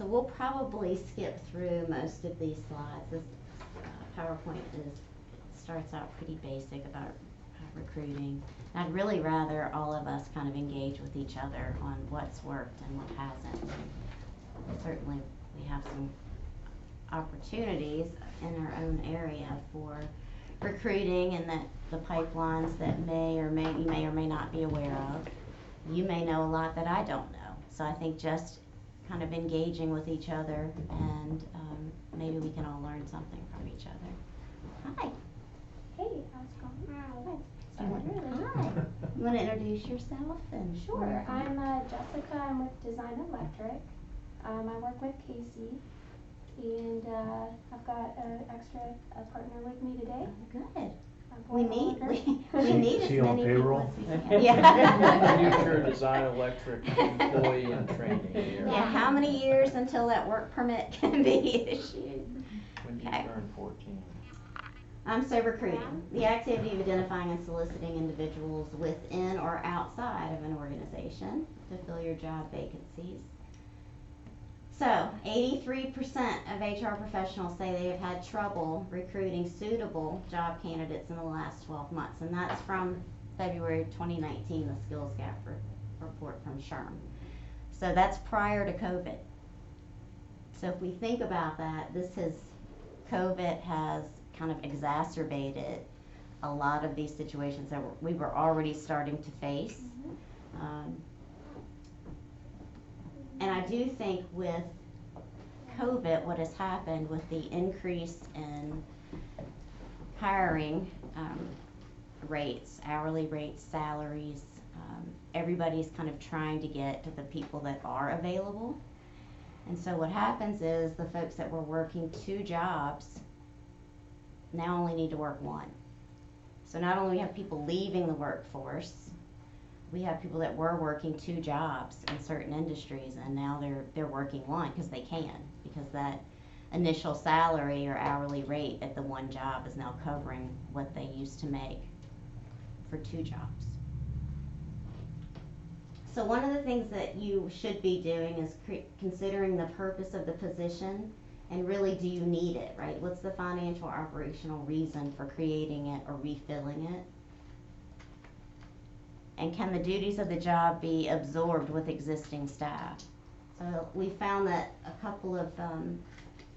So we'll probably skip through most of these slides. This PowerPoint starts out pretty basic about recruiting. And I'd really rather all of us kind of engage with each other on what's worked and what hasn't. Certainly we have some opportunities in our own area for recruiting, and that the pipelines that you may or may not be aware of. You may know a lot that I don't know. So I think just kind of engaging with each other, and maybe we can all learn something from each other. Hi. Hey, how's it going? Hi. Hi. You want to introduce yourself? And Sure. I'm Jessica. I'm with Design Electric. I work with Casey, and I've got an extra partner with me today. Good. We need as She on many payroll? people as we can. Yeah. Future Design Electric employee in training here. Yeah, how many years until that work permit can be issued? When do you Okay. turn 14? So recruiting, the activity of identifying and soliciting individuals within or outside of an organization to fill your job vacancies. So 83% of HR professionals say they have had trouble recruiting suitable job candidates in the last 12 months, and that's from February 2019, the skills gap report from SHRM. So that's prior to COVID. So if we think about that, COVID has kind of exacerbated a lot of these situations that we were already starting to face. And I do think with COVID, what has happened with the increase in hiring rates, hourly rates, salaries, everybody's kind of trying to get to the people that are available. And so what happens is the folks that were working 2 jobs now only need to work 1. So not only we have people leaving the workforce, we have people that were working 2 jobs in certain industries, and now they're working 1 because they can, because that initial salary or hourly rate at the 1 job is now covering what they used to make for 2 jobs. So one of the things that you should be doing is considering the purpose of the position, and really, do you need it, right? What's the financial operational reason for creating it or refilling it? And can the duties of the job be absorbed with existing staff? So we found that a couple of,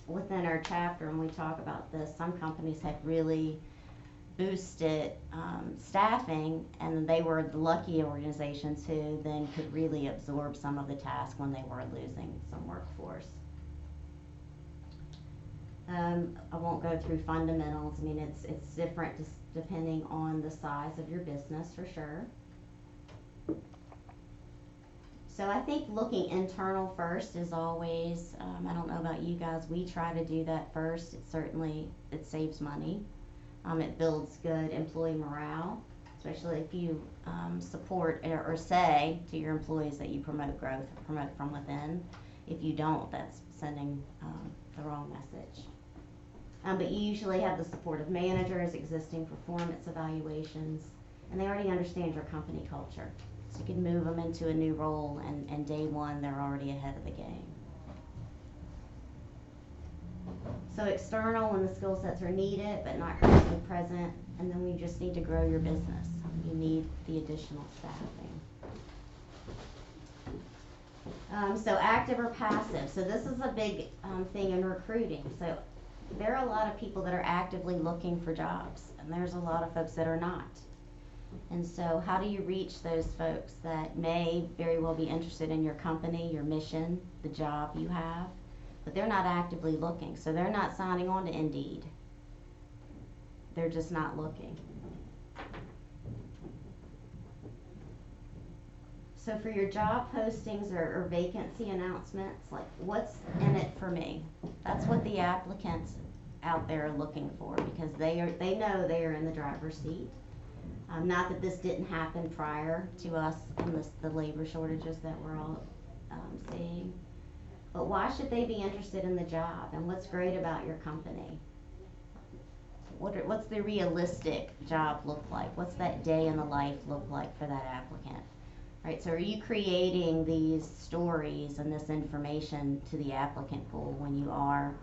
within our chapter, and we talk about this, some companies had really boosted staffing, and they were the lucky organizations who then could really absorb some of the tasks when they were losing some workforce. I won't go through fundamentals. I mean, it's different just depending on the size of your business, for sure. So I think looking internal first is always, I don't know about you guys, we try to do that first. It saves money. It builds good employee morale, especially if you support or say to your employees that you promote growth, promote from within. If you don't, that's sending the wrong message. But you usually have the support of managers, existing performance evaluations, and they already understand your company culture. So you can move them into a new role, and day 1, they're already ahead of the game. So external, when the skill sets are needed but not currently present, and then we just need to grow your business. You need the additional staffing. So active or passive. So this is a big thing in recruiting. So there are a lot of people that are actively looking for jobs, and there's a lot of folks that are not. And so how do you reach those folks that may very well be interested in your company, your mission, the job you have, but they're not actively looking, so they're not signing on to Indeed. They're just not looking. So for your job postings or vacancy announcements, like, what's in it for me? That's what the applicants out there are looking for, because they know they are in the driver's seat. Not that this didn't happen prior to us and the labor shortages that we're all seeing. But why should they be interested in the job, and what's great about your company? What's the realistic job look like? What's that day in the life look like for that applicant? right? So are you creating these stories and this information to the applicant pool when you are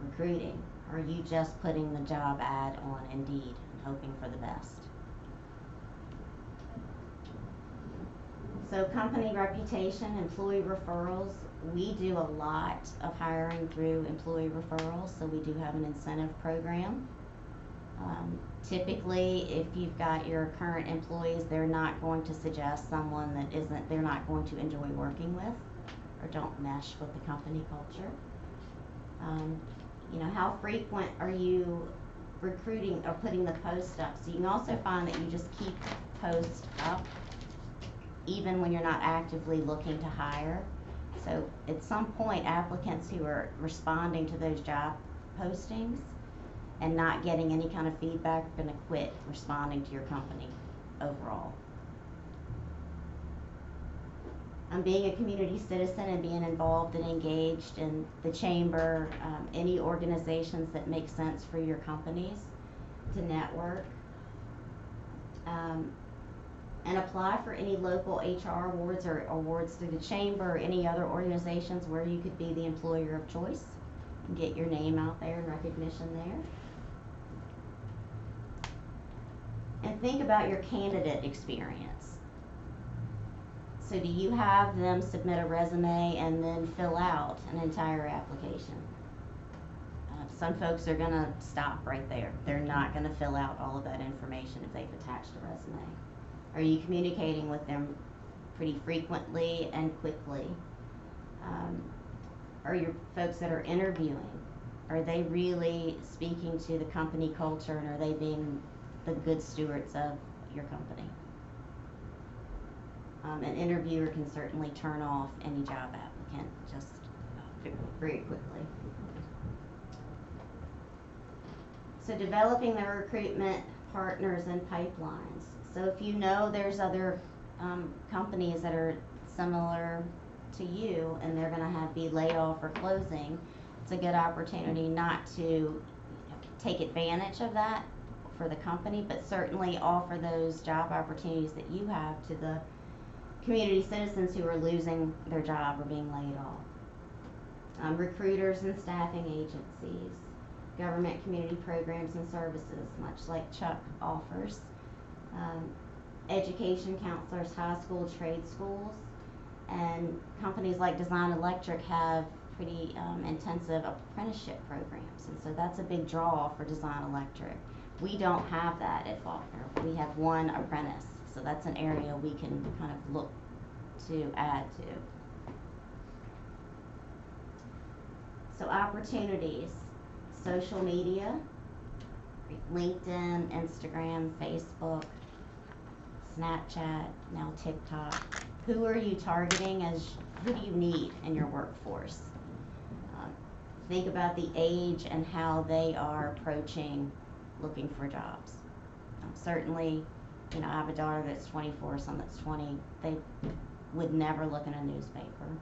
recruiting? Or are you just putting the job ad on Indeed and hoping for the best? So company reputation, employee referrals, we do a lot of hiring through employee referrals, so we do have an incentive program. Typically, if you've got your current employees, they're not going to suggest someone that they're not going to enjoy working with or don't mesh with the company culture. How frequent are you recruiting or putting the post up? So you can also find that you just keep posts up even when you're not actively looking to hire. So at some point, applicants who are responding to those job postings and not getting any kind of feedback are gonna quit responding to your company overall. Being a community citizen and being involved and engaged in the chamber, any organizations that make sense for your companies to network. And apply for any local HR awards or awards through the chamber or any other organizations where you could be the employer of choice and get your name out there and recognition there. And think about your candidate experience. So do you have them submit a resume and then fill out an entire application? Some folks are gonna stop right there. They're not gonna fill out all of that information if they've attached a resume. Are you communicating with them pretty frequently and quickly? Are your folks that are interviewing, are they really speaking to the company culture, and are they being the good stewards of your company? An interviewer can certainly turn off any job applicant just very quickly. So developing the recruitment partners and pipelines. So if you know there's other companies that are similar to you and they're gonna be laid off or closing, it's a good opportunity not to take advantage of that for the company, but certainly offer those job opportunities that you have to the community citizens who are losing their job or being laid off. Recruiters and staffing agencies, government community programs and services, much like Chuck offers. Education counselors, high school, trade schools, and companies like Design Electric have pretty intensive apprenticeship programs, and so that's a big draw for Design Electric. We don't have that at Faulkner. We have one apprentice, so that's an area we can kind of look to add to. So opportunities, social media, LinkedIn, Instagram, Facebook, Snapchat, now TikTok. Who are you targeting who do you need in your workforce? Think about the age and how they are approaching looking for jobs. Certainly, I have a daughter that's 24, son that's 20. They would never look in a newspaper.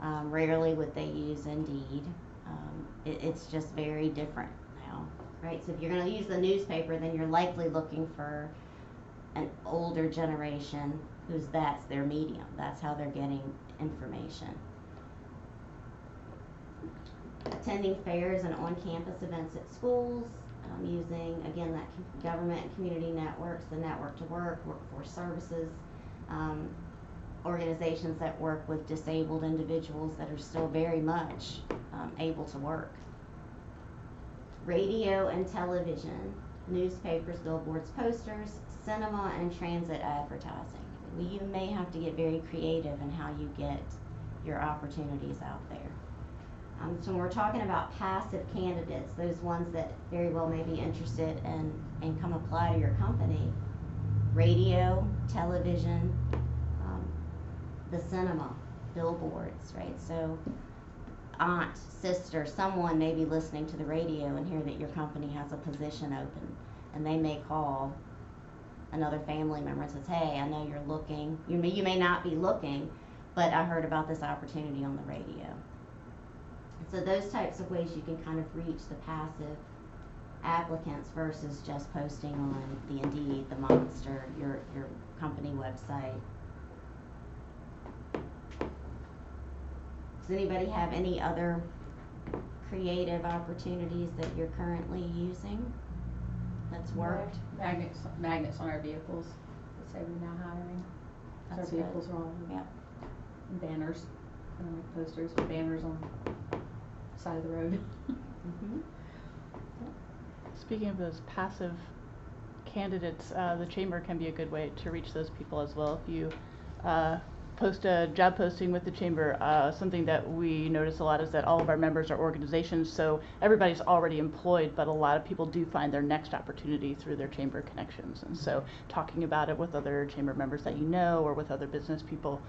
Rarely would they use Indeed. It's just very different now, right? So if you're going to use the newspaper, then you're likely looking for an older generation that's their medium. That's how they're getting information. Attending fairs and on-campus events at schools, using, again, that government and community networks, the Network to Work, Workforce Services, organizations that work with disabled individuals that are still very much able to work. Radio and television, newspapers, billboards, posters, cinema, and transit advertising. You may have to get very creative in how you get your opportunities out there. So when we're talking about passive candidates, those ones that very well may be interested and come apply to your company, radio, television, the cinema, billboards, right? So aunt, sister, someone may be listening to the radio and hear that your company has a position open, and they may call another family member and says, hey, I know you're looking, you may not be looking, but I heard about this opportunity on the radio. So those types of ways you can kind of reach the passive applicants versus just posting on the Indeed, the Monster, your company website, Does anybody have any other creative opportunities that you're currently using that's worked? Magnets on our vehicles. Let's say we're now hiring. Our That's vehicles good. are all Yep. and banners, like posters with banners on the side of the road. Mm-hmm. Speaking of those passive candidates, the chamber can be a good way to reach those people as well. If you post a job posting with the chamber, something that we notice a lot is that all of our members are organizations, so everybody's already employed, but a lot of people do find their next opportunity through their chamber connections. And so talking about it with other chamber members that you know or with other business people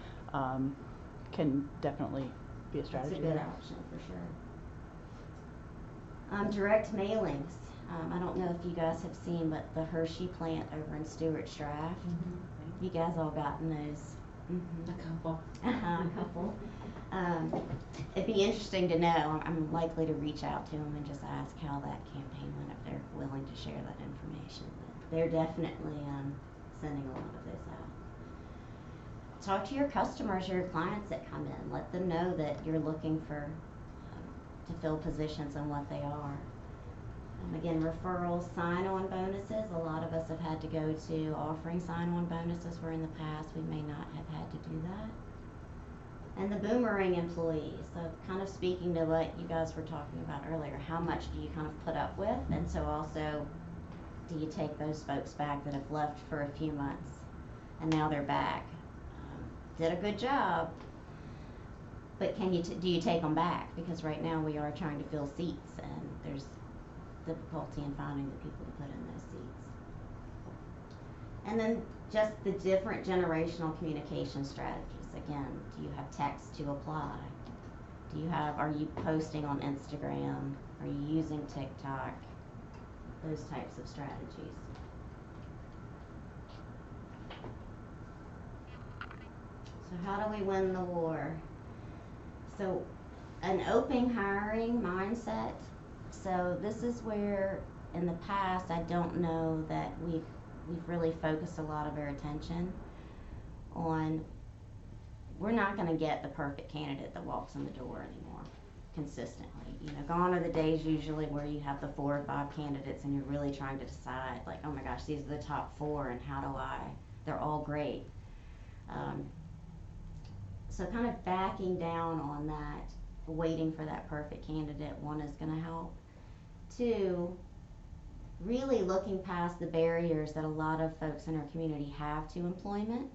can definitely be a strategy. That's a good option for sure. Direct mailings. I don't know if you guys have seen, but the Hershey plant over in Stewart's Draft. You guys all gotten those? Mm-hmm. A couple. A couple. It'd be interesting to know. I'm likely to reach out to them and just ask how that campaign went, if they're willing to share that information. But they're definitely sending a lot of those out. Talk to your customers, your clients that come in. Let them know that you're looking for to fill positions and what they are. Again, referrals, sign-on bonuses. A lot of us have had to go to offering sign-on bonuses where in the past we may not have had to do that. And the boomerang employees. So kind of speaking to what you guys were talking about earlier, how much do you kind of put up with? And so also, do you take those folks back that have left for a few months and now they're back? Did a good job, but can you do you take them back? Because right now we are trying to fill seats and there's difficulty in finding the people to put in those seats. And then just the different generational communication strategies. Again, do you have text to apply? Are you posting on Instagram? Are you using TikTok? Those types of strategies. So how do we win the war? So an open hiring mindset. So this is where in the past I don't know that we've really focused a lot of our attention on, we're not going to get the perfect candidate that walks in the door anymore consistently. You know, gone are the days usually where you have the 4 or 5 candidates and you're really trying to decide like, oh my gosh, these are the top 4 and they're all great. So kind of backing down on that, waiting for that perfect candidate, one, is going to help. 2, really looking past the barriers that a lot of folks in our community have to employment.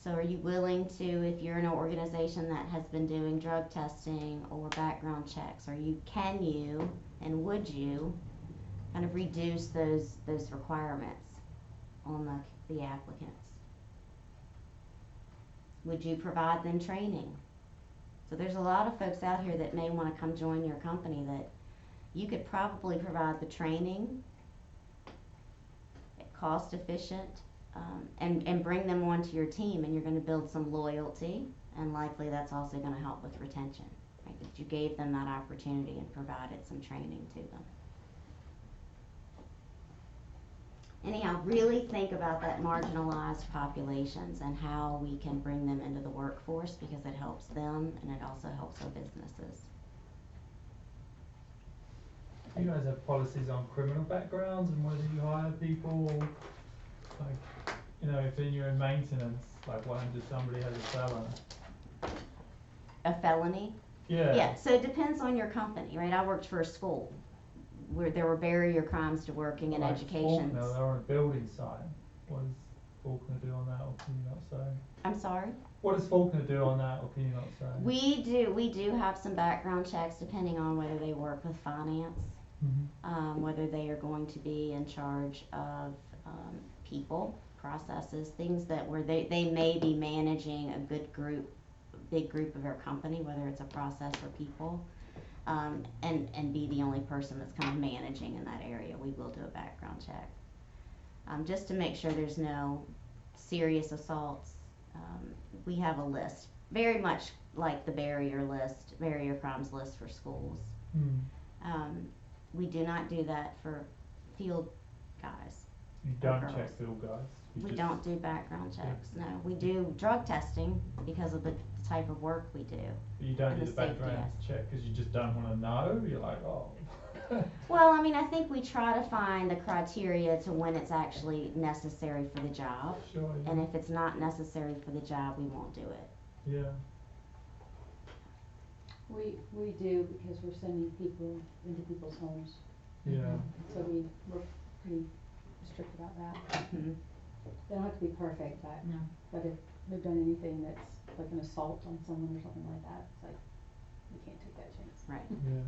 So are you willing to, if you're in an organization that has been doing drug testing or background checks, can you and would you kind of reduce those requirements on the applicants? Would you provide them training? So there's a lot of folks out here that may want to come join your company that you could probably provide the training, cost efficient, and bring them onto your team, and you're going to build some loyalty, and likely that's also going to help with retention, right? That you gave them that opportunity and provided some training to them. Anyhow, really think about that marginalized populations and how we can bring them into the workforce, because it helps them and it also helps our businesses. Do you guys have policies on criminal backgrounds and whether you hire people, like, you know, if you're in maintenance, like what happens if somebody has a felon? A felony? Yeah. Yeah, so it depends on your company, right? I worked for a school where there were barrier crimes to working in Like education. Faulkner, they're on a building site. What does Faulkner do on that, or can you not say? I'm sorry? What does Faulkner do on that, or can you not say? We do have some background checks depending on whether they work with finance, whether they are going to be in charge of people, processes, things that where they may be managing a big group of our company, whether it's a process or people, and be the only person that's kind of managing in that area. We will do a background check just to make sure there's no serious assaults. We have a list, very much like the barrier crimes list for schools. We do not do that for field guys. You don't girls. check Bill guys? You We just- don't do background checks, no. We do drug testing because of the type of work we do. You don't and do the the safety background check because you just don't want to know? You're like, oh. Well, I mean, I think we try to find the criteria to when it's actually necessary for the job. Sure, yeah. And if it's not necessary for the job, we won't do it. Yeah. We do because we're sending people into people's homes, Yeah. so we're pretty strict about that. Mhm. They don't have to be perfect, No. but if they've done anything that's like an assault on someone or something like that, it's like, we can't take that chance. Right. Yeah.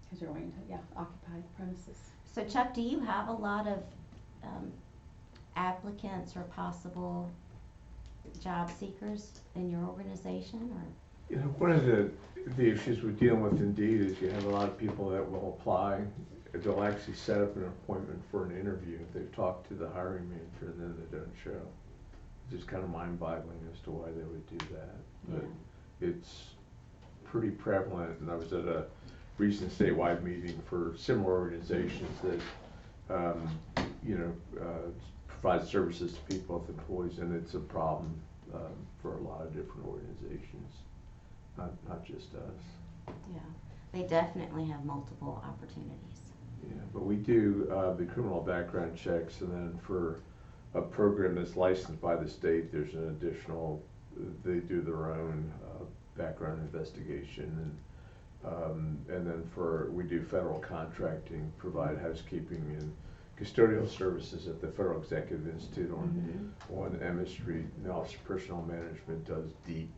Cause they're going to, occupy premises. So Chuck, do you have a lot of applicants or possible job seekers in your organization, or? You know, one of the issues we're dealing with indeed is you have a lot of people that will apply. They'll actually set up an appointment for an interview. They've talked to the hiring manager and then they don't show. It's just kind of mind-boggling as to why they would do that. But it's pretty prevalent, and I was at a recent statewide meeting for similar organizations that, provide services to people with employees, and it's a problem for a lot of different organizations, not just us. Yeah, they definitely have multiple opportunities. Yeah, but we do the criminal background checks, and then for a program that's licensed by the state, there's an additional, they do their own background investigation, and then we do federal contracting, provide housekeeping and custodial services at the Federal Executive Institute on Emmett Street. The Office of Personnel Management does deep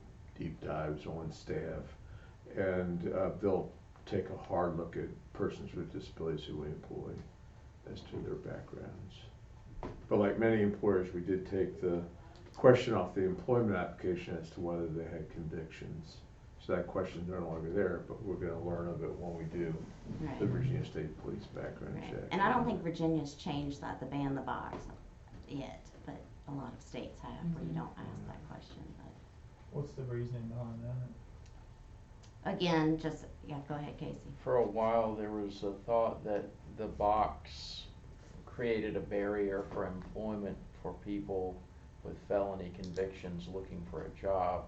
dives on staff, and they'll take a hard look at persons with disabilities who we employ as to their backgrounds. But like many employers, we did take the question off the employment application as to whether they had convictions. So that question's no longer there, but we're gonna learn of it when we do Right. the Virginia State Police background Right. check. And I don't think Virginia's changed that, the ban the box yet, but a lot of states have where you don't ask that question, but. What's the reasoning behind that? Again, just, go ahead, Casey. For a while, there was a thought that the box created a barrier for employment for people with felony convictions looking for a job.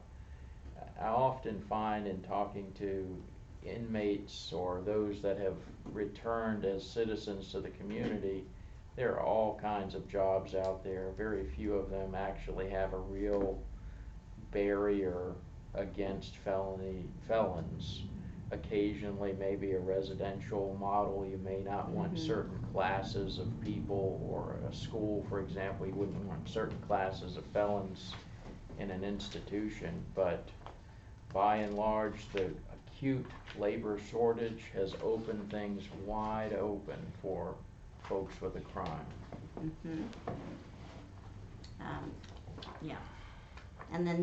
I often find in talking to inmates or those that have returned as citizens to the community, there are all kinds of jobs out there. Very few of them actually have a real barrier against felons. Occasionally, maybe a residential model, you may not want certain classes of people, or a school, for example, you wouldn't want certain classes of felons in an institution, but by and large, the acute labor shortage has opened things wide open for folks with a crime. Mm-hmm. Yeah. And then,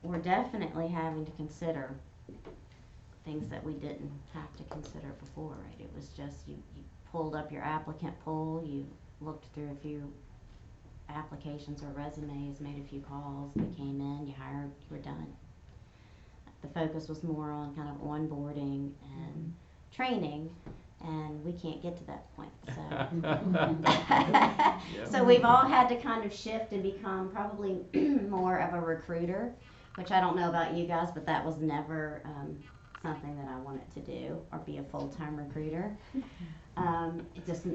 we're definitely having to consider things that we didn't have to consider before, right? It was just you pulled up your applicant pool, you looked through a few applications or resumes, made a few calls, they came in, you hired, you were done. The focus was more on kind of onboarding and training, and we can't get to that point, so. So we've all had to kind of shift and become probably more of a recruiter, which I don't know about you guys, but that was never something that I wanted to do, or be a full-time recruiter. It just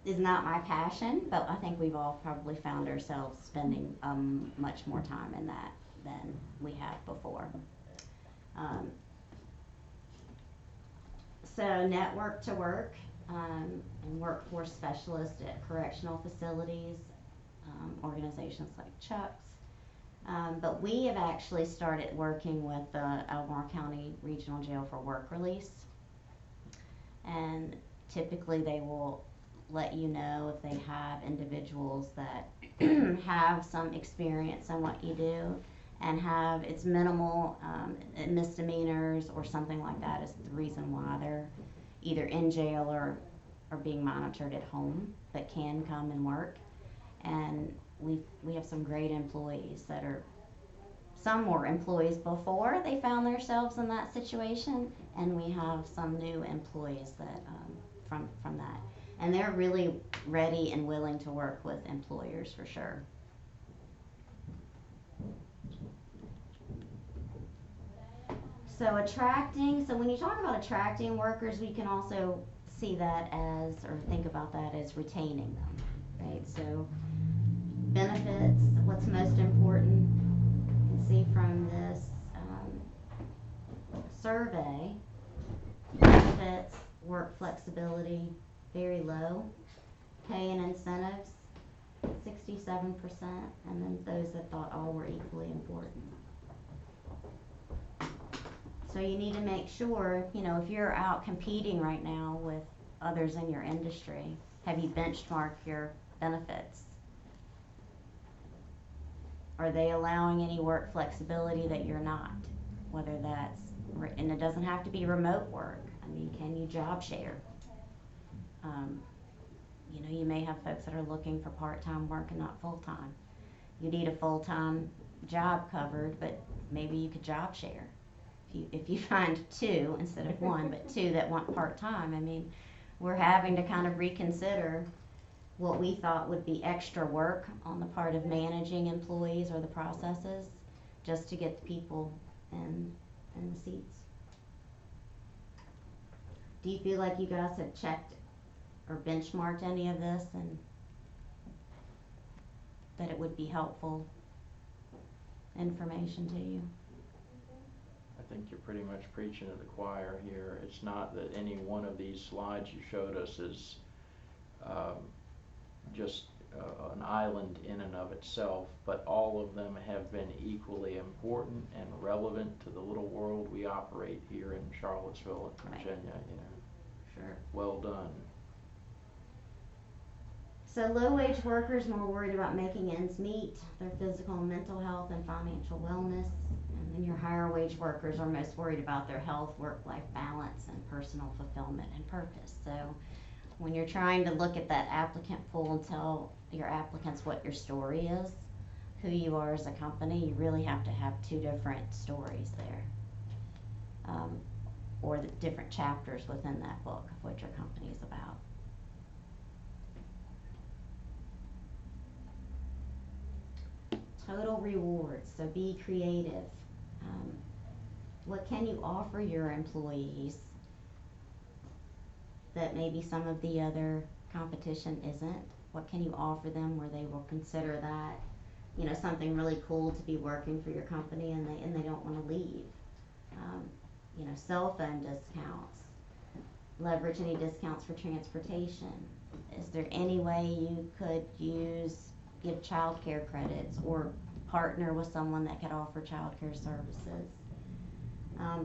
is not my passion, but I think we've all probably found ourselves spending much more time in that than we have before. So network to work and workforce specialist at correctional facilities, organizations like Chuck's. But we have actually started working with the Albemarle County Regional Jail for Work Release. And typically they will let you know if they have individuals that have some experience in what you do and have, it's minimal misdemeanors or something like that is the reason why they're either in jail or being monitored at home, but can come and work. And we have some great employees that are some were employees before they found themselves in that situation, and we have some new employees that, from that. And they're really ready and willing to work with employers for sure. So when you talk about attracting workers, we can also see that as, or think about that as retaining them, right? So benefits, what's most important, you can see from this survey, benefits, work flexibility, very low, pay and incentives, 67%, and then those that thought all were equally important. So you need to make sure, if you're out competing right now with others in your industry, have you benchmarked your benefits? Are they allowing any work flexibility that you're not? Whether that's, and it doesn't have to be remote work. I mean, can you job share? You may have folks that are looking for part-time work and not full-time. You need a full-time job covered, but maybe you could job share. If you find two instead of one, but two that want part-time, I mean, we're having to kind of reconsider what we thought would be extra work on the part of managing employees or the processes, just to get the people in the seats. Do you feel like you guys have checked or benchmarked any of this, and that it would be helpful information to you? I think you're pretty much preaching to the choir here. It's not that any one of these slides you showed us is just an island in and of itself, but all of them have been equally important and relevant to the little world we operate here in Charlottesville and Virginia. Sure. Well done. So low-wage workers more worried about making ends meet, their physical and mental health and financial wellness. And then your higher wage workers are most worried about their health, work-life balance, and personal fulfillment and purpose. So when you're trying to look at that applicant pool and tell your applicants what your story is, who you are as a company, you really have to have two different stories there. Or the different chapters within that book of what your company is about. Total rewards, so be creative. What can you offer your employees that maybe some of the other competition isn't? What can you offer them where they will consider that, something really cool to be working for your company, and they don't want to leave? Cell phone discounts, leverage any discounts for transportation. Is there any way you could give child care credits or partner with someone that could offer child care services?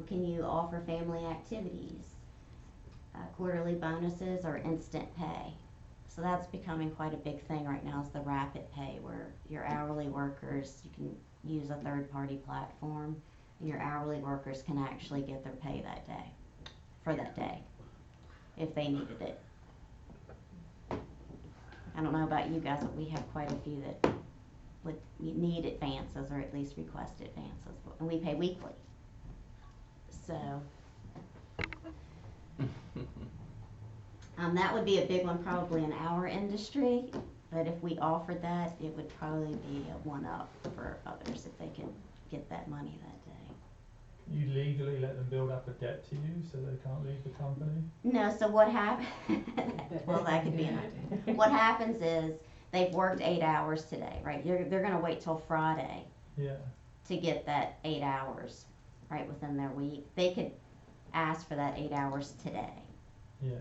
Can you offer family activities, quarterly bonuses, or instant pay? So that's becoming quite a big thing right now, is the rapid pay, where your hourly workers, you can use a third-party platform, and your hourly workers can actually get their pay that day, for that day, if they needed it. I don't know about you guys, but we have quite a few that would need advances, or at least request advances, and we pay weekly. So that would be a big one probably in our industry, but if we offered that, it would probably be a one-up for others if they could get that money that day. You legally let them build up a debt to you so they can't leave the company? No, so what happens, well, that could be an idea. What happens is, they've worked 8 hours today, right? They're gonna wait till Friday to get that 8 hours, right, within their week. They could ask for that 8 hours today. Yeah.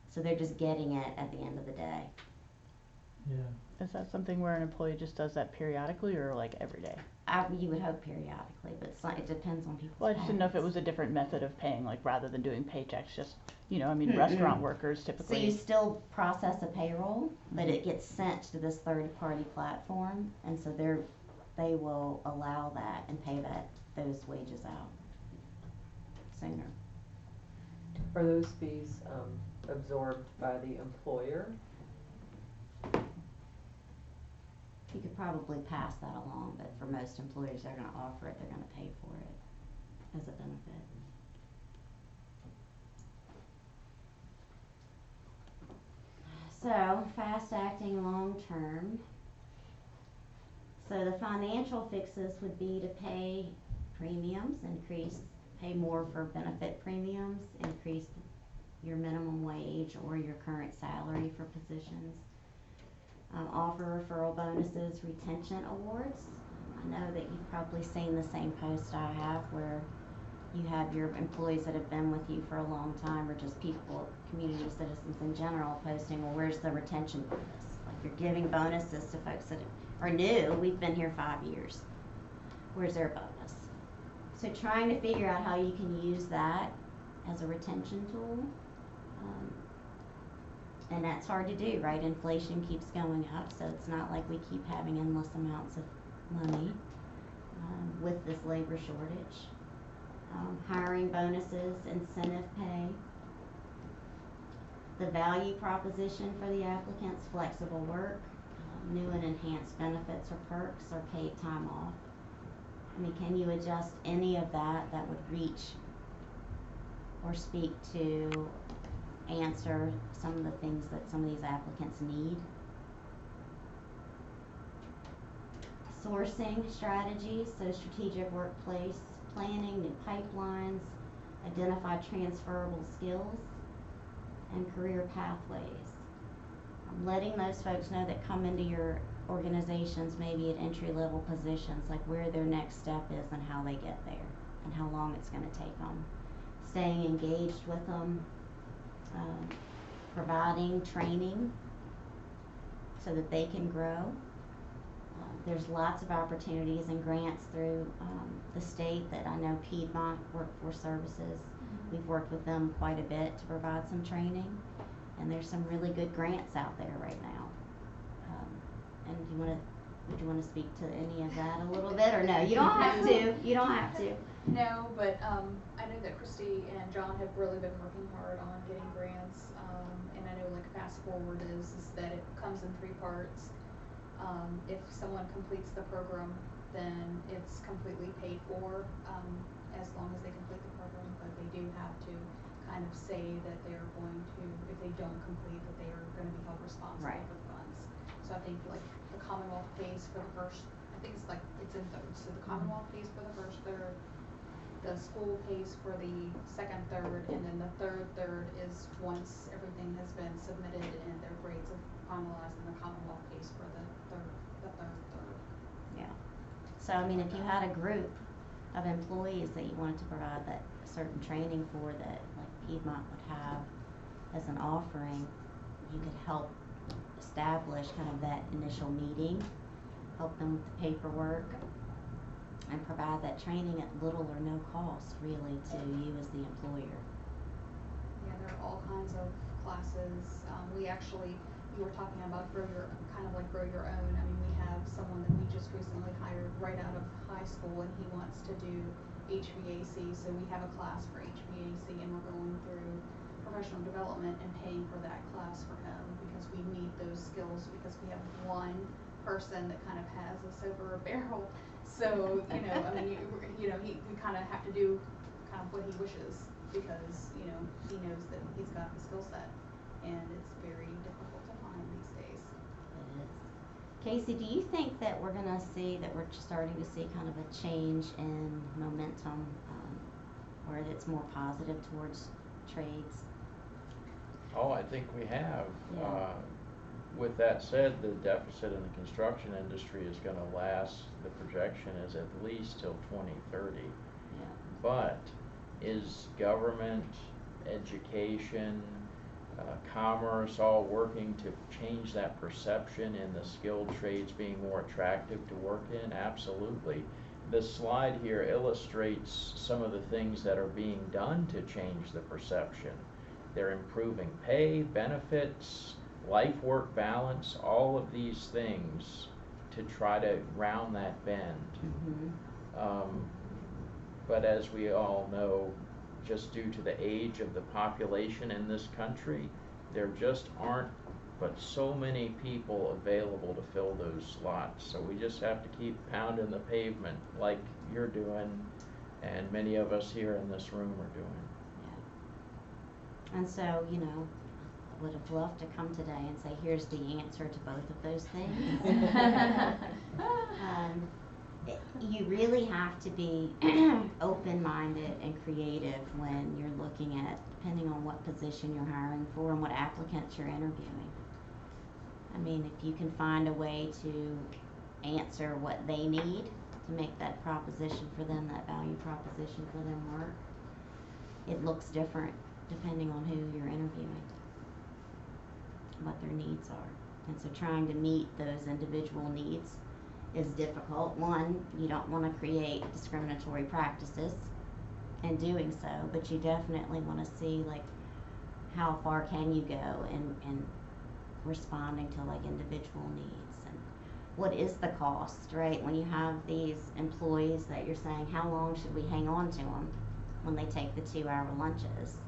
So they're just getting it at the end of the day. Yeah. Is that something where an employee just does that periodically, or like every day? You would hope periodically, but it depends on people's Well, I just didn't know if it habits. was a different method of paying, like rather than doing paychecks, just, restaurant workers So typically. you still process a payroll, but it gets sent to this third-party platform, and so they will allow that and pay those wages out sooner. Are those fees absorbed by the employer? You could probably pass that along, but for most employers, they're gonna offer it, they're gonna pay for it as a benefit. So, fast acting long term. So the financial fixes would be to pay premiums, pay more for benefit premiums, increase your minimum wage or your current salary for positions. Offer referral bonuses, retention awards. I know that you've probably seen the same post I have where you have your employees that have been with you for a long time, or just people, community citizens in general, posting, well, where's the retention bonus? Like, you're giving bonuses to folks that are new, we've been here 5 years. Where's their bonus? So trying to figure out how you can use that as a retention tool. And that's hard to do, right? Inflation keeps going up, so it's not like we keep having endless amounts of money with this labor shortage. Hiring bonuses, incentive pay. The value proposition for the applicants, flexible work, new and enhanced benefits or perks, or paid time off. I mean, can you adjust any of that would reach or speak to answer some of the things that some of these applicants need? Sourcing strategies, so strategic workplace planning, new pipelines, identify transferable skills, and career pathways. Letting those folks know that come into your organizations maybe at entry-level positions, like where their next step is and how they get there and how long it's going to take them. Staying engaged with them, providing training so that they can grow. There's lots of opportunities and grants through the state that I know Piedmont Workforce Services, we've worked with them quite a bit to provide some training, and there's some really good grants out there right now. And would you want to speak to any of that a little bit, or no? You don't have to. You don't have to. No, but I know that Christy and John have really been working hard on getting grants, and I know like Fast Forward is that it comes in 3 parts. If someone completes the program, then it's completely paid for, as long as they complete the program, but they do have to kind of say that they're going to, if they don't complete, that they are going to be held responsible for the funds. So I think like the Commonwealth pays for the first, I think it's like, it's in thirds, so the Commonwealth pays for the first third, the school pays for the second third, and then the third is once everything has been submitted and their grades are finalized, and the Commonwealth pays for the third. Yeah. So I mean, if you had a group of employees that you wanted to provide that certain training for, that like Piedmont would have as an offering, you could help establish kind of that initial meeting, help them with the paperwork, and provide that training at little or no cost really to you as the employer. Yeah, there are all kinds of classes. You were talking about grow your own. I mean, we have someone that we just recently hired right out of high school, and he wants to do HVAC, so we have a class for HVAC, and we're going through professional development and paying for that class for him, because we need those skills, because we have one person that kind of has us over a barrel. So, I mean, we kind of have to do kind of what he wishes, because, he knows that he's got the skill set, and it's very difficult to find these days. It is. Casey, do you think that we're starting to see kind of a change in momentum, where it's more positive towards trades? Oh, I think we have. Yeah. With that said, the deficit in the construction industry is going to last, the projection is at least till 2030. Yeah. But is government, education, commerce all working to change that perception in the skilled trades being more attractive to work in? Absolutely. This slide here illustrates some of the things that are being done to change the perception. They're improving pay, benefits, life-work balance, all of these things to try to round that bend. Mm-hmm. But as we all know, just due to the age of the population in this country, there just aren't but so many people available to fill those slots. So we just have to keep pounding the pavement like you're doing, and many of us here in this room are doing. Yeah. And so, you know, I would have loved to come today and say, here's the answer to both of those things. You really have to be open-minded and creative when you're looking at, depending on what position you're hiring for and what applicants you're interviewing. I mean, if you can find a way to answer what they need to make that proposition for them, that value proposition for them work, it looks different depending on who you're interviewing, what their needs are. And so trying to meet those individual needs is difficult. One, you don't want to create discriminatory practices in doing so, but you definitely want to see like how far can you go in responding to like individual needs, and what is the cost, right? When you have these employees that you're saying, how long should we hang on to them when they take the 2-hour lunches?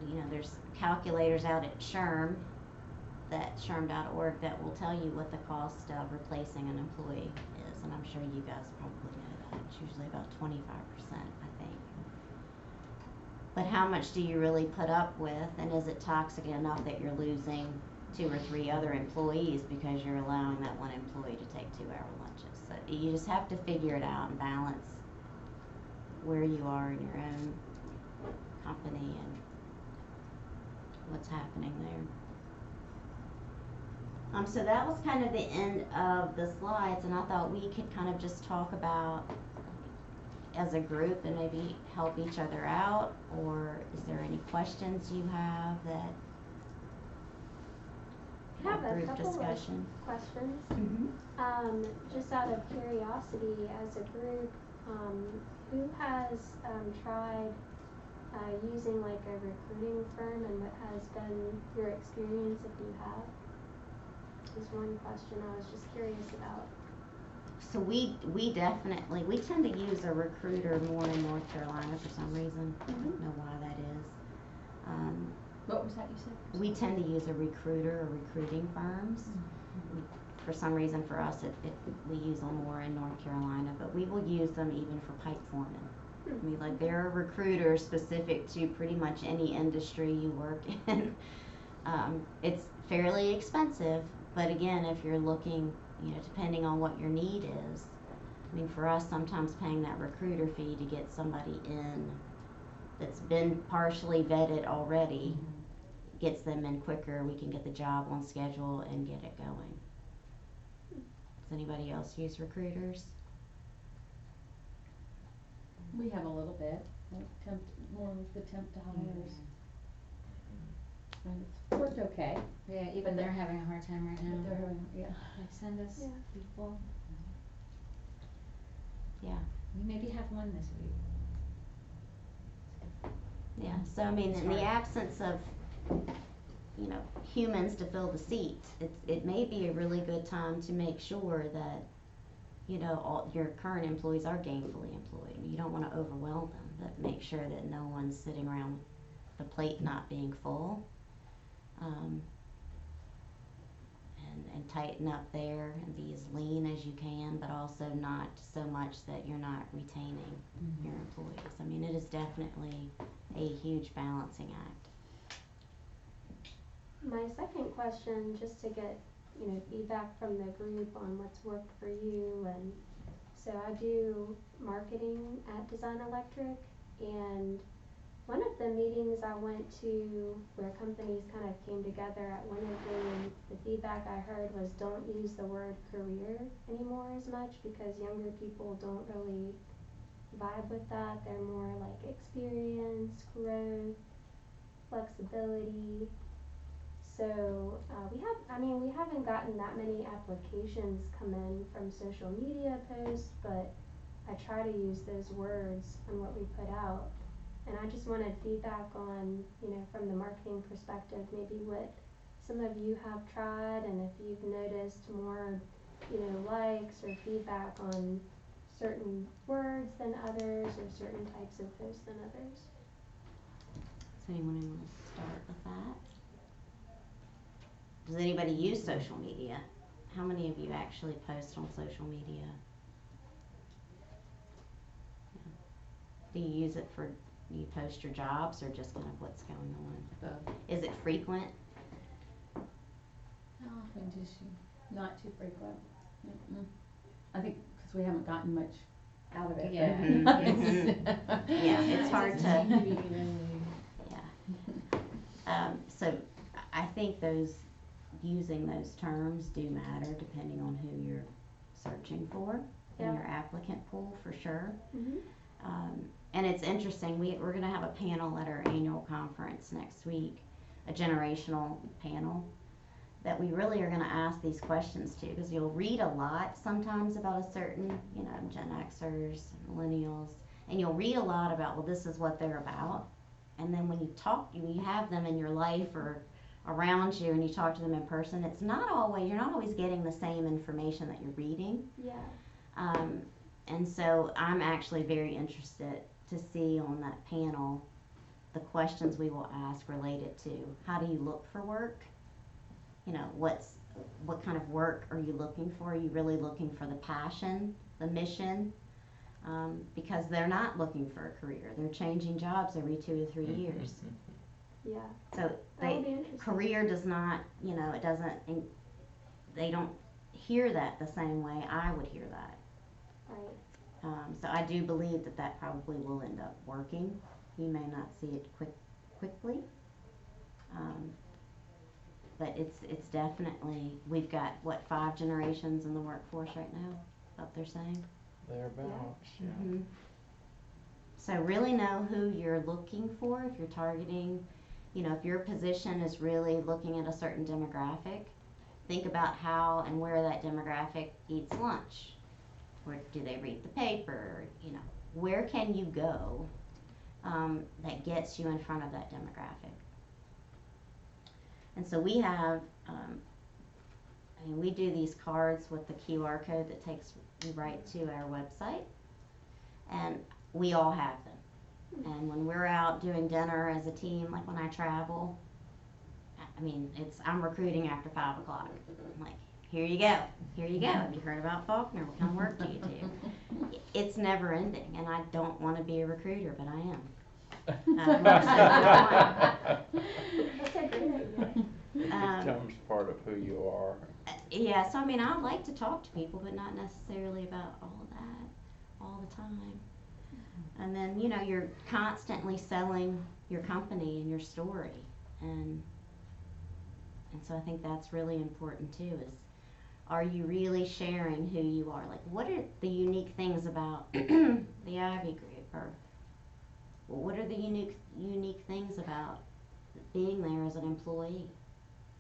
You know, there's calculators out at SHRM, that SHRM.org, that will tell you what the cost of replacing an employee is, and I'm sure you guys probably know that. It's usually about 25%, I think. But how much do you really put up with, and is it toxic enough that you're losing 2 or 3 other employees because you're allowing that one employee to take 2-hour lunches? So you just have to figure it out and balance where you are in your own company and what's happening there. So that was kind of the end of the slides, and I thought we could kind of just talk about as a group and maybe help each other out, or is there any questions you have that I have a group couple discussion? of questions. Mm-hmm. Just out of curiosity, as a group, who has tried using like a recruiting firm, and what has been your experience if you have? Is one question I was just curious about. So we definitely, we tend to use a recruiter more in North Carolina for some reason. I don't know why that is. What was that you said? We tend to use a recruiter or recruiting firms. For some reason for us, we use them more in North Carolina, but we will use them even for pipe foremen. I mean, like, there are recruiters specific to pretty much any industry you work in. It's fairly expensive, but again, if you're looking, you know, depending on what your need is, I mean, for us, sometimes paying that recruiter fee to get somebody in that's been partially vetted already gets them in quicker. We can get the job on schedule and get it going. Does anybody else use recruiters? We have a little bit, like more with the temp to hires. And it's worked okay. Yeah, even they're having a hard time right now. They're having, yeah. Like, send us people. Yeah. We maybe have one this week. Yeah, so I mean, in the absence of, you know, humans to fill the seat, it may be a really good time to make sure that, you know, all your current employees are gainfully employed. You don't want to overwhelm them, but make sure that no one's sitting around the plate not being full. And tighten up there and be as lean as you can, but also not so much that you're not retaining your employees. I mean, it is definitely a huge balancing act. My second question, just to get, you know, feedback from the group on what's worked for you, and so I do marketing at Design Electric, and one of the meetings I went to where companies kind of came together, at one of the feedback I heard was, don't use the word career anymore as much, because younger people don't really vibe with that. They're more like experience, growth, flexibility. So we haven't gotten that many applications come in from social media posts, but I try to use those words on what we put out. And I just wanted feedback on, you know, from the marketing perspective, maybe what some of you have tried, and if you've noticed more, you know, likes or feedback on certain words than others, or certain types of posts than others. Does anyone want to start with that? Does anybody use social media? How many of you actually post on social media? Do you use it for, do you post your jobs or just kind of what's going on? Is it frequent? How often does she? Not too frequent. Mm-mm. I think because we haven't gotten much out of it. Yeah. Yeah, it's hard to. to. Yeah. So I think using those terms do matter depending on who you're searching for in Yeah. your applicant pool, for sure. Mhm. And it's interesting, we're gonna have a panel at our annual conference next week, a generational panel, that we really are gonna ask these questions to, because you'll read a lot sometimes about a certain, Gen Xers, millennials, and you'll read a lot about, well, this is what they're about. And then when you have them in your life or around you and you talk to them in person, you're not always getting the same information that you're reading. Yeah. And so I'm actually very interested to see on that panel the questions we will ask related to how do you look for work? What kind of work are you looking for? Are you really looking for the passion, the mission? Because they're not looking for a career. They're changing jobs every 2 to 3 years. Yeah. So That would be interesting. career does not, they don't hear that the same way I would hear that. Right. So I do believe that probably will end up working. You may not see it quickly. But it's definitely, we've got, 5 generations in the workforce right now, what they're saying? Thereabouts, yeah. Mhm. So really know who you're looking for if you're targeting, if your position is really looking at a certain demographic, think about how and where that demographic eats lunch. Where do they read the paper? Where can you go that gets you in front of that demographic? And so we have, we do these cards with the QR code that takes you right to our website, and we all have them. And when we're out doing dinner as a team, like when I travel, I'm recruiting after 5 o'clock. I'm like, here you go. Have you heard about Faulkner? What kind of work do you do? It's never ending, and I don't want to be a recruiter, but I am. That's a great idea. It becomes part of who you are. Yeah, so I like to talk to people, but not necessarily about all of that all the time. And then, you're constantly selling your company and your story. And so I think that's really important too, is are you really sharing who you are? Like, what are the unique things about the Ivy Group? Or what are the unique things about being there as an employee?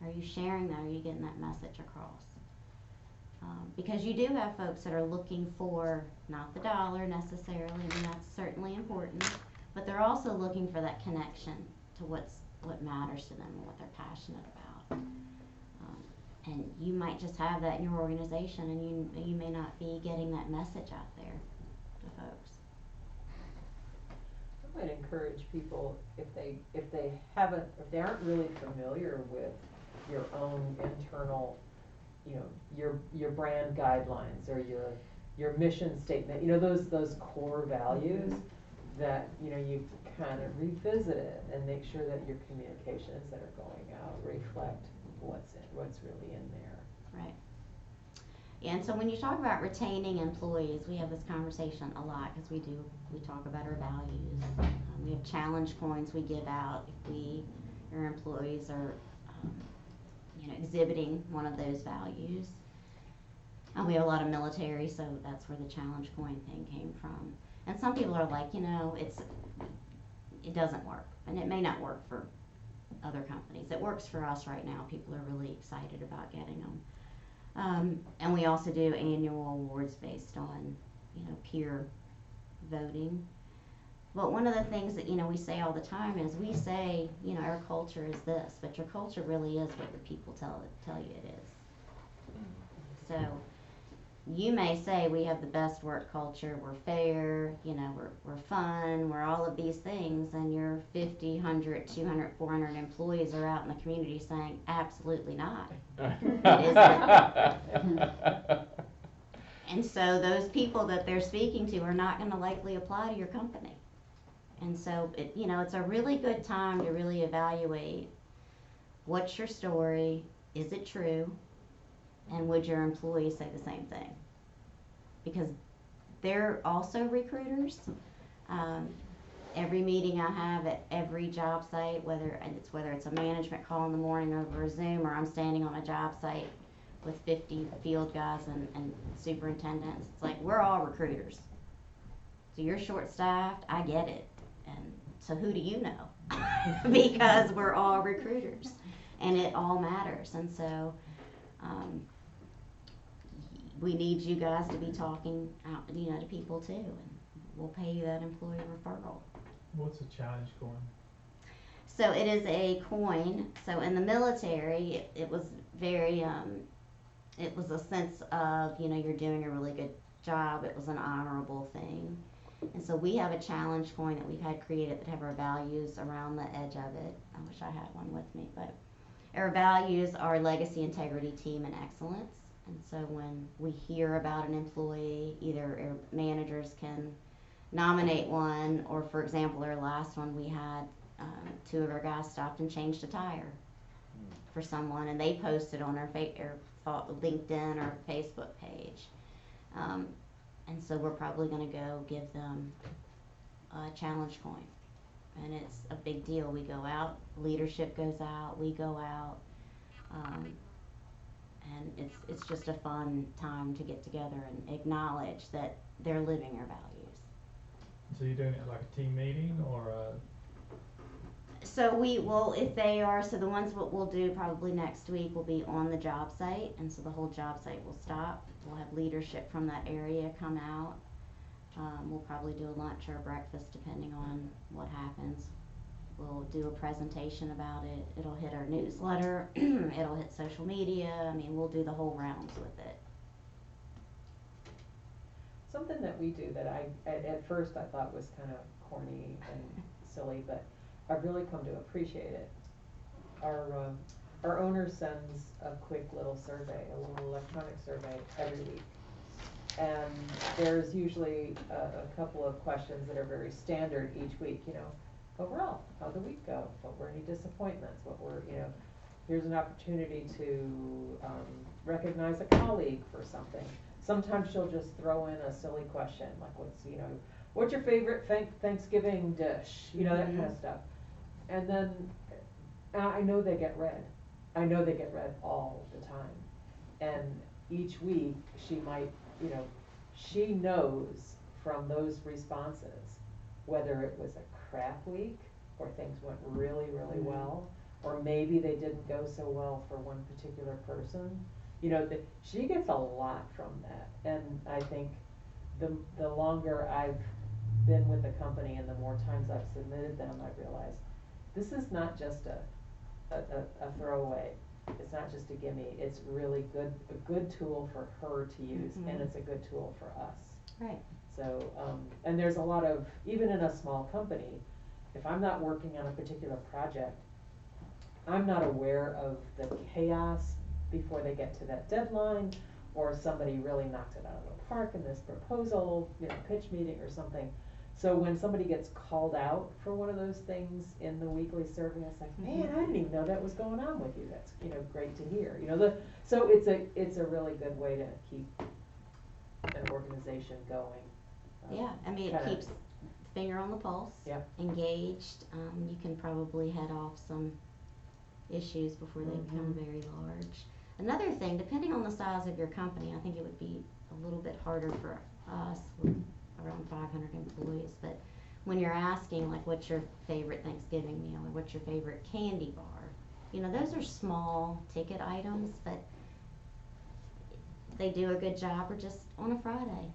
Are you sharing that? Are you getting that message across? Because you do have folks that are looking for not the dollar necessarily, that's certainly important, but they're also looking for that connection to what matters to them and what they're passionate about. And you might just have that in your organization, and you may not be getting that message out there to folks. I might encourage people, if they aren't really familiar with your own internal, your brand guidelines or your mission statement, those core values, that you kind of revisit it and make sure that your communications that are going out reflect what's really in there. Right. Yeah, and so when you talk about retaining employees, we have this conversation a lot because we talk about our values. We have challenge coins we give out if our employees are exhibiting one of those values. We have a lot of military, so that's where the challenge coin thing came from. And some people are like, it doesn't work, and it may not work for other companies. It works for us right now. People are really excited about getting them. And we also do annual awards based on, peer voting. But one of the things that, we say all the time is we say, our culture is this, but your culture really is what the people tell you it is. So you may say we have the best work culture, we're fair, you know, we're fun, we're all of these things, and your 50, 100, 200, 400 employees are out in the community saying, absolutely not. And so those people that they're speaking to are not gonna likely apply to your company. And so, you know, it's a really good time to really evaluate, what's your story, is it true, and would your employees say the same thing? Because they're also recruiters. Every meeting I have at every job site, whether it's a management call in the morning over a Zoom, or I'm standing on a job site with 50 field guys and superintendents, it's like, we're all recruiters. So you're short-staffed, I get it. And so who do you know? Because we're all recruiters, and it all matters. And so we need you guys to be talking out, you know, to people too, and we'll pay you that employee referral. What's a challenge coin? So it is a coin. So in the military, it was very, it was a sense of, you know, you're doing a really good job. It was an honorable thing. And so we have a challenge coin that we've had created that have our values around the edge of it. I wish I had one with me, but our values are legacy, integrity, team, and excellence. And so when we hear about an employee, either our managers can nominate one, or for example, our last one, we had 2 of our guys stopped and changed a tire for someone, and they posted on our LinkedIn or Facebook page. And so we're probably going to go give them a challenge coin. And it's a big deal. We go out, leadership goes out, we go out, and it's just a fun time to get together and acknowledge that they're living our values. So you're doing it like a team meeting or So we will, if they are, so the ones what we'll do probably next week will be on the job site, and so the whole job site will stop. We'll have leadership from that area come out. We'll probably do a lunch or a breakfast depending on what happens. We'll do a presentation about it. It'll hit our newsletter, it'll hit social media. I mean, we'll do the whole rounds with it. Something that we do that at first I thought was kind of corny and silly, but I've really come to appreciate it. Our owner sends a quick little survey, a little electronic survey every week. And there's usually a couple of questions that are very standard each week, you know. Overall, how'd the week go? What were any disappointments? What were, you know, here's an opportunity to recognize a colleague for something. Sometimes she'll just throw in a silly question, like what's your favorite Thanksgiving dish? You know, that kind of stuff. And then I know they get read. I know they get read all the time. And each week she might, you know, she knows from those responses whether it was a crap week or things went really, really well, or maybe they didn't go so well for one particular person. You know, she gets a lot from that. And I think the longer I've been with the company and the more times I've submitted them, I realize this is not just a throwaway. It's not just a gimme. It's really a good tool for her to use, and it's a good tool for us. Right. So, and there's a lot of, even in a small company, if I'm not working on a particular project, I'm not aware of the chaos before they get to that deadline, or somebody really knocked it out of the park in this proposal, you know, pitch meeting or something. So when somebody gets called out for one of those things in the weekly survey, it's like, man, I didn't even know that was going on with you. That's, you know, great to hear. You know, so it's a really good way to keep an organization going. Yeah, I mean, it keeps finger on the pulse, engaged. You can probably head off some issues before they become very large. Another thing, depending on the size of your company, I think it would be a little bit harder for us with around 500 employees, but when you're asking, like, what's your favorite Thanksgiving meal, or what's your favorite candy bar, you know, those are small ticket items, but they do a good job, or just on a Friday,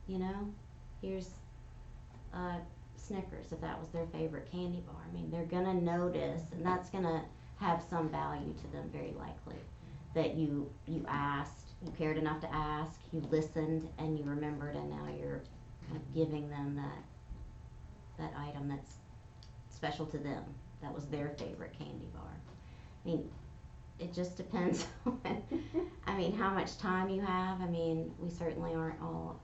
you know, here's Snickers, if that was their favorite candy bar. I mean, they're gonna notice, and that's gonna have some value to them, very likely, that you asked, you cared enough to ask, you listened, and you remembered, and now you're kind of giving them that item that's special to them. That was their favorite candy bar. I mean, it just depends on, I mean, how much time you have. I mean, we certainly aren't all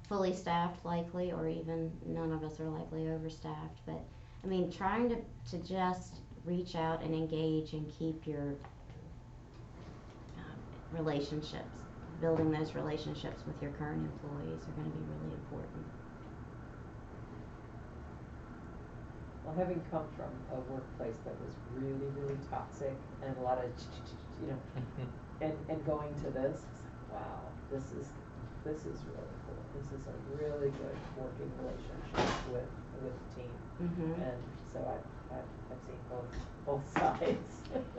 fully staffed likely, or even none of us are likely overstaffed, but I mean, trying to just reach out and engage and keep your relationships, building those relationships with your current employees are going to be really important. Well, having come from a workplace that was really, really toxic and a lot of, you know, and going to this, wow, this is really cool. This is a really good working relationship with the team. Mm-hmm. And so I've seen both sides.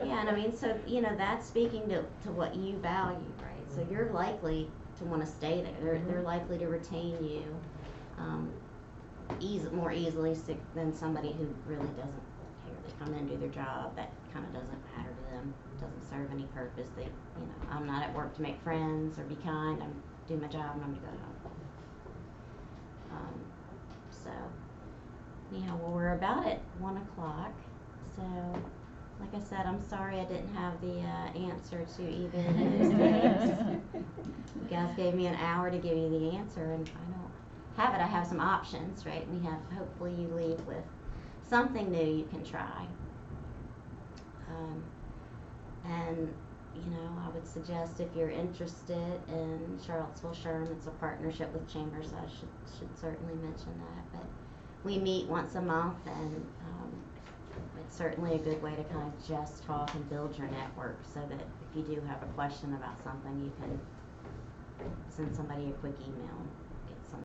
Yeah, and I mean, so, you know, that's speaking to what you value, right? So you're likely to want to stay there. They're likely to retain you more easily than somebody who really doesn't care. They come in, do their job, that kind of doesn't matter to them, doesn't serve any purpose. They, you know, I'm not at work to make friends or be kind. I'm do my job and I'm going to go home. So, anyhow, well, we're about at 1 o'clock. So, like I said, I'm sorry I didn't have the answer to either of those things. You guys gave me an hour to give you the answer, and I don't have it. I have some options, right? We have, hopefully you leave with something new you can try. And, you know, I would suggest if you're interested in Charlottesville SHRM, it's a partnership with Chambers. I should certainly mention that. But we meet once a month, and it's certainly a good way to kind of just talk and build your network, so that if you do have a question about something, you can send somebody a quick email.